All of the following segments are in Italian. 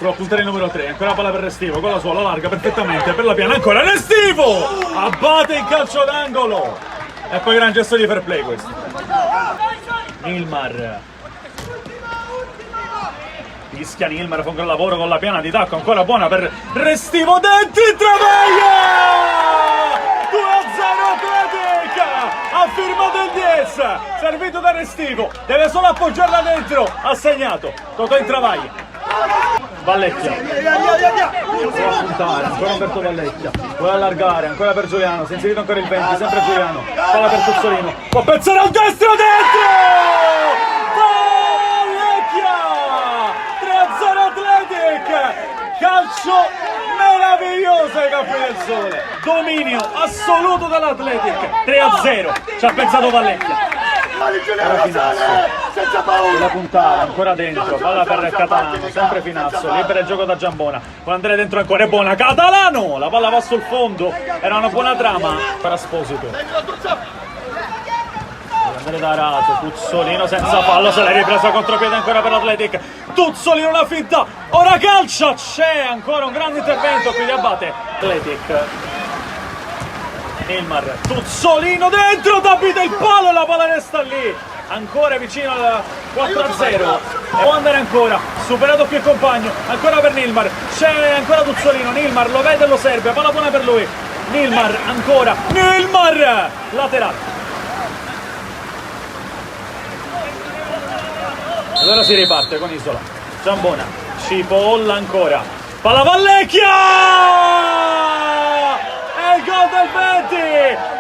Prova a puntare il numero 3, ancora palla per Restivo, con la sua, la larga perfettamente per la piana, ancora Restivo! Abbatte in calcio d'angolo! E poi gran gesto di fair play questo. Nilmar. Fischia Nilmar, fa un gran lavoro con la piana di tacco, ancora buona per Restivo, dentro in travaglia! 2-0 Atletic! Ha firmato il 10, servito da Restivo, deve solo appoggiarla dentro, ha segnato, Totò in travaglia. Vallecchia può puntare, ancora Umberto Vallecchia, vuole allargare, ancora per Giuliano, si è inserito ancora il 20, sempre Giuliano, palla per Tuzzolino, può pensare al destro, dentro! Vallecchia! 3-0 Atletic! Calcio meraviglioso ai Campi del Sole, dominio assoluto dall'Atletic, 3-0, ci ha pensato Vallecchia. Ora Finazzo, la puntare, ancora dentro, palla per Catalano, sempre Finazzo, libera il gioco da Giambona, vuole andare dentro ancora, è buona, Catalano, la palla va sul fondo, era una buona trama per Esposito. Vuole andare da Arato, Tuzzolino senza fallo, se l'è ripresa contropiede ancora per l'Atletic, Tuzzolino una finta, ora calcia, c'è ancora un grande intervento, qui li abbatte Atletic. Nilmar, Tuzzolino dentro, tapita il palo e la palla resta lì, ancora vicino al 4-0, può andare ancora, superato qui il compagno, ancora per Nilmar, c'è ancora Tuzzolino, Nilmar lo vede e lo serve, palla buona per lui, Nilmar ancora, Nilmar, laterale. Allora si riparte con Isola, Giambona, Cipolla ancora, palla Vallecchia! Il gol del 20,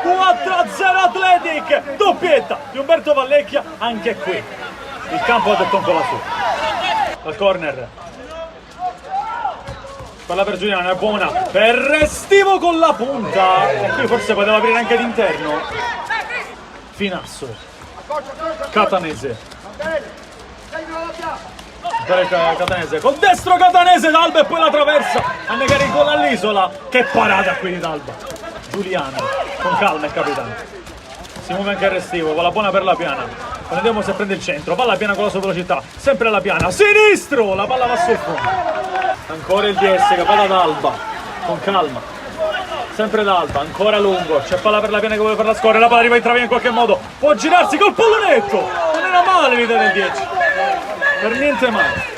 4-0 Atletic, doppietta di Umberto Vallecchia, anche qui il campo ha detto un po' la sua. Al corner, palla per Giuliano, è buona per Restivo con la punta, e qui forse poteva aprire anche d'interno. Finasso, Catanese, Catanese col destro, Catanese, D'Alba e poi la traversa a negare il gol all'Isola. Che parata qui di D'Alba. Giuliano con calma il capitano, si muove anche il Restivo, palla buona per la piana, vediamo se prende il centro, palla piana con la sua velocità, sempre la piana, sinistro, la palla va sul fondo, ancora il DS che va da D'Alba con calma, sempre D'Alba, ancora lungo, c'è palla per la piana che vuole per la scorre, la palla arriva in travia in qualche modo, può girarsi col pallonetto, non era male l'idea del 10, per niente male.